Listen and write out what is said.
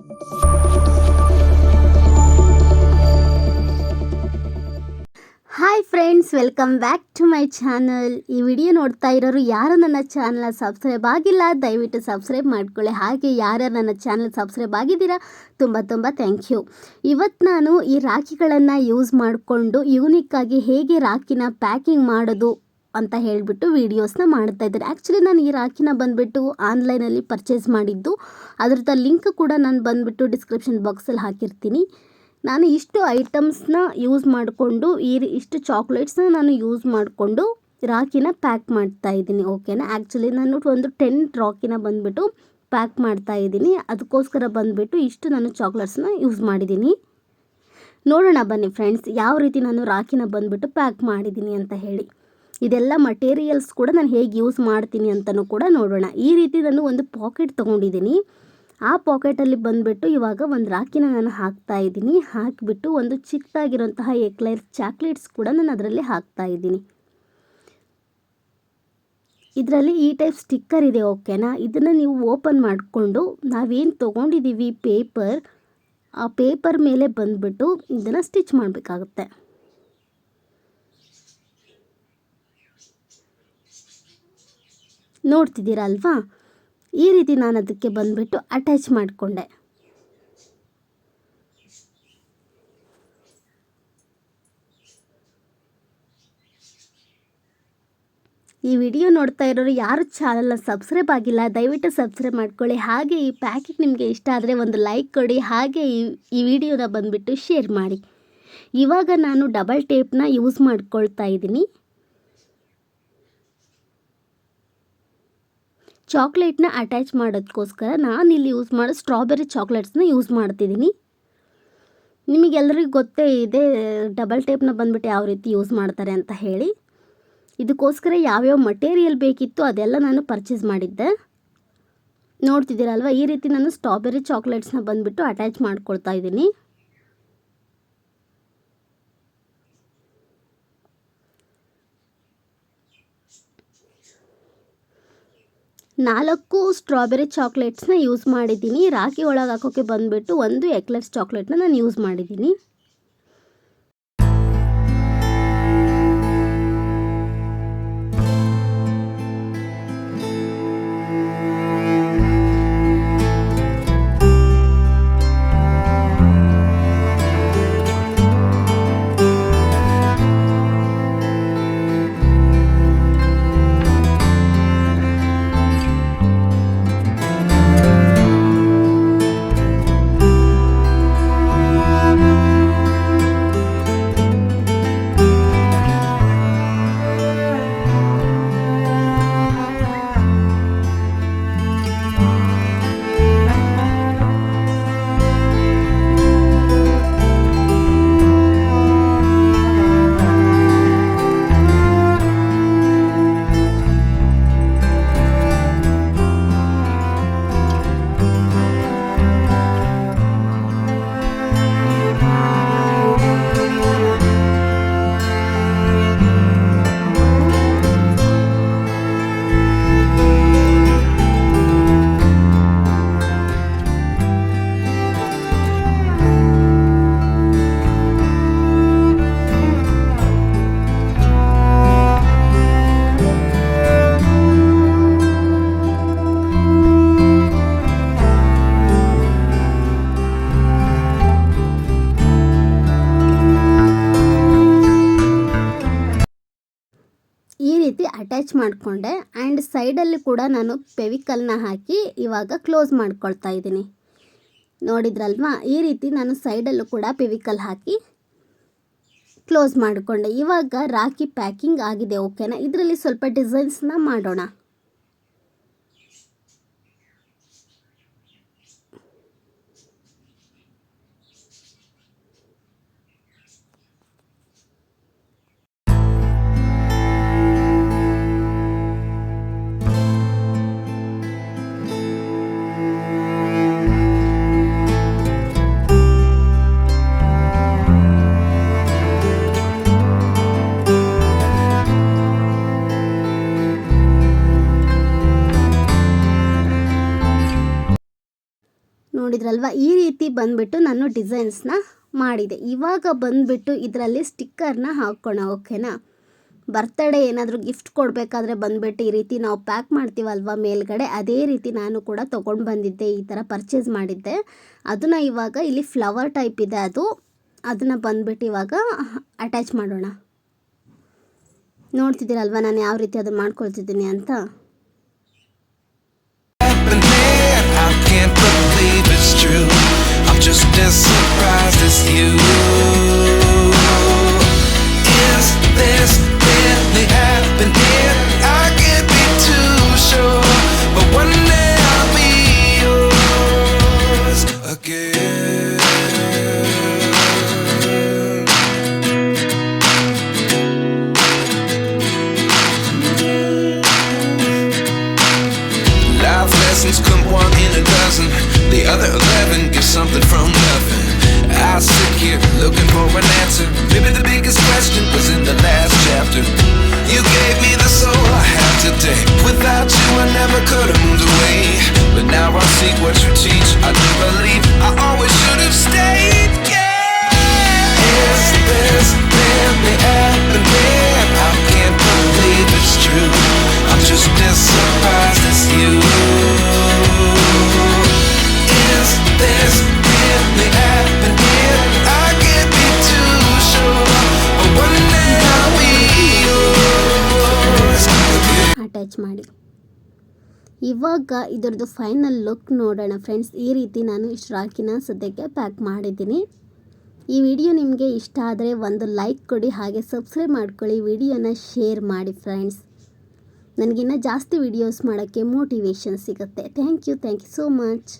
Hi friends, welcome back to my channel. ಈ video ನೋಡ್ತಾ ಇರೋರು ಯಾರು ನನ್ನ ಚಾನಲ್ ಸಬ್ಸ್ಕ್ರೈಬ್ ಆಗಿಲ್ಲ ದಯವಿಟ್ಟು ಸಬ್ಸ್ಕ್ರೈಬ್ ಮಾಡ್ಕೊಳ್ಳಿ. ಹಾಗೆ ಯಾರ್ಯಾರು ನನ್ನ ಚಾನಲ್ ಸಬ್ಸ್ಕ್ರೈಬ್ ಆಗಿದ್ದೀರಾ ತುಂಬ ಥ್ಯಾಂಕ್ ಯು. ಇವತ್ತು ನಾನು ಈ ರಾಖಿಗಳನ್ನು ಯೂಸ್ ಮಾಡಿಕೊಂಡು ಯೂನಿಕ್ಕಾಗಿ ಹೇಗೆ ರಾಖಿನ ಪ್ಯಾಕಿಂಗ್ ಮಾಡೋದು ಅಂತ ಹೇಳಿಬಿಟ್ಟು ವೀಡಿಯೋಸ್ನ ಮಾಡ್ತಾ ಇದ್ದಾರೆ. ಆ್ಯಕ್ಚುಲಿ ನಾನು ಈ ರಾಖಿನ ಬಂದುಬಿಟ್ಟು ಆನ್ಲೈನಲ್ಲಿ ಪರ್ಚೇಸ್ ಮಾಡಿದ್ದು. ಅದರದ್ದು ಲಿಂಕ್ ಕೂಡ ನಾನು ಬಂದುಬಿಟ್ಟು ಡಿಸ್ಕ್ರಿಪ್ಷನ್ ಬಾಕ್ಸಲ್ಲಿ ಹಾಕಿರ್ತೀನಿ. ನಾನು ಇಷ್ಟು ಐಟಮ್ಸ್ನ ಯೂಸ್ ಮಾಡಿಕೊಂಡು ಇಷ್ಟು ಚಾಕ್ಲೇಟ್ಸ್ನ ನಾನು ಯೂಸ್ ಮಾಡಿಕೊಂಡು ರಾಖಿನ ಪ್ಯಾಕ್ ಮಾಡ್ತಾ ಇದ್ದೀನಿ. ಓಕೆನಾ. ಆ್ಯಕ್ಚುಲಿ ನಾನು ಒಂದು 10 ರಾಖಿನ ಬಂದುಬಿಟ್ಟು ಪ್ಯಾಕ್ ಮಾಡ್ತಾ ಇದ್ದೀನಿ. ಅದಕ್ಕೋಸ್ಕರ ಬಂದುಬಿಟ್ಟು ಇಷ್ಟು ನಾನು ಚಾಕ್ಲೇಟ್ಸ್ನ ಯೂಸ್ ಮಾಡಿದ್ದೀನಿ. ನೋಡೋಣ ಬನ್ನಿ ಫ್ರೆಂಡ್ಸ್, ಯಾವ ರೀತಿ ನಾನು ರಾಖಿನ ಬಂದುಬಿಟ್ಟು ಪ್ಯಾಕ್ ಮಾಡಿದ್ದೀನಿ ಅಂತ ಹೇಳಿ. ಇದೆಲ್ಲ ಮಟೀರಿಯಲ್ಸ್ ಕೂಡ ನಾನು ಹೇಗೆ ಯೂಸ್ ಮಾಡ್ತೀನಿ ಅಂತಲೂ ಕೂಡ ನೋಡೋಣ. ಈ ರೀತಿ ನಾನು ಒಂದು ಪಾಕೆಟ್ ತೊಗೊಂಡಿದ್ದೀನಿ. ಆ ಪಾಕೆಟಲ್ಲಿ ಬಂದುಬಿಟ್ಟು ಇವಾಗ ಒಂದು ರಾಖಿನ ನಾನು ಹಾಕ್ತಾ ಇದ್ದೀನಿ. ಹಾಕಿಬಿಟ್ಟು ಒಂದು ಚಿಕ್ಕದಾಗಿರೋಂತಹ ಎಕ್ಲೈರ್ಸ್ ಚಾಕ್ಲೇಟ್ಸ್ ಕೂಡ ನಾನು ಅದರಲ್ಲಿ ಹಾಕ್ತಾ ಇದ್ದೀನಿ. ಇದರಲ್ಲಿ ಈ ಟೈಪ್ ಸ್ಟಿಕ್ಕರ್ ಇದೆ. ಓಕೆನಾ. ಇದನ್ನು ನೀವು ಓಪನ್ ಮಾಡಿಕೊಂಡು ನಾವೇನು ತೊಗೊಂಡಿದ್ದೀವಿ ಪೇಪರ್, ಆ ಪೇಪರ್ ಮೇಲೆ ಬಂದುಬಿಟ್ಟು ಇದನ್ನು ಸ್ಟಿಚ್ ಮಾಡಬೇಕಾಗುತ್ತೆ. ನೋಡ್ತಿದ್ದೀರಾ ಅಲ್ವಾ. ಈ ರೀತಿ ನಾನು ಅದಕ್ಕೆ ಬಂದುಬಿಟ್ಟು ಅಟ್ಯಾಚ್ ಮಾಡಿಕೊಂಡೆ. ಈ ವಿಡಿಯೋ ನೋಡ್ತಾ ಇರೋರು ಯಾರು ಚಾನಲ್ನ ಸಬ್ಸ್ಕ್ರೈಬ್ ಆಗಿಲ್ಲ ದಯವಿಟ್ಟು ಸಬ್ಸ್ಕ್ರೈಬ್ ಮಾಡ್ಕೊಳ್ಳಿ. ಹಾಗೆ ಈ ಪ್ಯಾಕಿಂಗ್ ನಿಮಗೆ ಇಷ್ಟ ಆದರೆ ಒಂದು ಲೈಕ್ ಕೊಡಿ. ಹಾಗೆ ಈ ವಿಡಿಯೋನ ಬಂದುಬಿಟ್ಟು ಶೇರ್ ಮಾಡಿ. ಇವಾಗ ನಾನು ಡಬಲ್ ಟೇಪ್ನ ಯೂಸ್ ಮಾಡ್ಕೊಳ್ತಾ ಇದ್ದೀನಿ. ಚಾಕ್ಲೇಟ್ನ ಅಟ್ಯಾಚ್ ಮಾಡೋದಕ್ಕೋಸ್ಕರ ನಾನಿಲ್ಲಿ ಯೂಸ್ ಮಾಡೋ ಸ್ಟ್ರಾಬೆರಿ ಚಾಕ್ಲೇಟ್ಸ್ನ ಯೂಸ್ ಮಾಡ್ತಿದ್ದೀನಿ. ನಿಮಗೆಲ್ಲರಿಗೂ ಗೊತ್ತೇ ಇದೆ ಡಬಲ್ ಟೇಪ್ನ ಬಂದುಬಿಟ್ಟು ಯಾವ ರೀತಿ ಯೂಸ್ ಮಾಡ್ತಾರೆ ಅಂತ ಹೇಳಿ. ಇದಕ್ಕೋಸ್ಕರ ಯಾವ್ಯಾವ ಮಟೀರಿಯಲ್ ಬೇಕಿತ್ತು ಅದೆಲ್ಲ ನಾನು ಪರ್ಚೇಸ್ ಮಾಡಿದ್ದೆ. ನೋಡ್ತಿದ್ದೀರಲ್ವ, ಈ ರೀತಿ ನಾನು ಸ್ಟ್ರಾಬೆರಿ ಚಾಕ್ಲೇಟ್ಸ್ನ ಬಂದುಬಿಟ್ಟು ಅಟ್ಯಾಚ್ ಮಾಡ್ಕೊಳ್ತಾ ಇದ್ದೀನಿ. ನಾಲ್ಕು ಸ್ಟ್ರಾಬೆರಿ ಚಾಕ್ಲೇಟ್ಸ್ನ ಯೂಸ್ ಮಾಡಿದ್ದೀನಿ. ರಾಖಿ ಒಳಗೆ ಹಾಕೋಕ್ಕೆ ಬಂದುಬಿಟ್ಟು ಒಂದು ಎಕ್ಲೇರ್ಸ್ ಚಾಕ್ಲೇಟ್ನ ನಾನು ಯೂಸ್ ಮಾಡಿದ್ದೀನಿ. ಈ ರೀತಿ ಅಟ್ಯಾಚ್ ಮಾಡಿಕೊಂಡೆ. ಆ್ಯಂಡ್ ಸೈಡಲ್ಲಿ ಕೂಡ ನಾನು ಫೆವಿಕಲ್ನ ಹಾಕಿ ಇವಾಗ ಕ್ಲೋಸ್ ಮಾಡ್ಕೊಳ್ತಾ ಇದ್ದೀನಿ. ನೋಡಿದ್ರಲ್ವಾ, ಈ ರೀತಿ ನಾನು ಸೈಡಲ್ಲೂ ಕೂಡ ಫೆವಿಕಲ್ ಹಾಕಿ ಕ್ಲೋಸ್ ಮಾಡಿಕೊಂಡೆ. ಇವಾಗ ರಾಖಿ ಪ್ಯಾಕಿಂಗ್ ಆಗಿದೆ. ಓಕೆನಾ. ಇದರಲ್ಲಿ ಸ್ವಲ್ಪ ಡಿಸೈನ್ಸ್ನ ಮಾಡೋಣ. ನೋಡಿದ್ರಲ್ವ, ಈ ರೀತಿ ಬಂದುಬಿಟ್ಟು ನಾನು ಡಿಸೈನ್ಸ್ನ ಮಾಡಿದೆ. ಇವಾಗ ಬಂದುಬಿಟ್ಟು ಇದರಲ್ಲಿ ಸ್ಟಿಕ್ಕರ್ನ ಹಾಕೋಣ. ಓಕೆನಾ? ಬರ್ತ್ಡೇ ಏನಾದರೂ ಗಿಫ್ಟ್ ಕೊಡಬೇಕಾದ್ರೆ ಬಂದುಬಿಟ್ಟು ಈ ರೀತಿ ನಾವು ಪ್ಯಾಕ್ ಮಾಡ್ತೀವಲ್ವ ಮೇಲ್ಗಡೆ, ಅದೇ ರೀತಿ ನಾನು ಕೂಡ ತೊಗೊಂಡು ಬಂದಿದ್ದೆ. ಈ ಥರ ಪರ್ಚೇಸ್ ಮಾಡಿದ್ದೆ. ಅದನ್ನು ಇವಾಗ ಇಲ್ಲಿ ಫ್ಲವರ್ ಟೈಪ್ ಇದೆ, ಅದನ್ನು ಬಂದುಬಿಟ್ಟು ಇವಾಗ ಅಟ್ಯಾಚ್ ಮಾಡೋಣ. ನೋಡ್ತಿದ್ದೀರಲ್ವ ನಾನು ಯಾವ ರೀತಿ ಅದನ್ನು ಮಾಡ್ಕೊಳ್ತಿದ್ದೀನಿ ಅಂತ. Come 1 in a dozen, the other 11 give something from nothing. I sit here looking for an answer. Maybe the biggest question was in the last chapter. You gave me the soul I have today. Without you I never could have moved away. But now I see what you teach. I do believe I always should have stayed. Yeah. Is this really happening? I can't believe it's true. I'm just as surprised as you. Is this really happening? I can't be too sure, but one day I'll be yours again. Attach ಮಾಡಿ. ಇವಾಗ ಇದರದ್ದು final look ನೋಡೋಣ friends. ಈ ರೀತಿ ನಾನು ಇಷ್ಟು ರಾಖಿನ ಸದ್ಯಕ್ಕೆ pack ಮಾಡಿದ್ದೀನಿ. ಈ ವಿಡಿಯೋ ನಿಮಗೆ ಇಷ್ಟ ಆದರೆ ಒಂದು ಲೈಕ್ ಕೊಡಿ, ಹಾಗೆ ಸಬ್ಸ್ಕ್ರೈಬ್ ಮಾಡ್ಕೊಳ್ಳಿ, ವಿಡಿಯೋನ ಶೇರ್ ಮಾಡಿ ಫ್ರೆಂಡ್ಸ್. ನನಗಿನ್ನ ಜಾಸ್ತಿ ವಿಡಿಯೋಸ್ ಮಾಡೋಕ್ಕೆ ಮೋಟಿವೇಶನ್ ಸಿಗುತ್ತೆ. Thank you so much.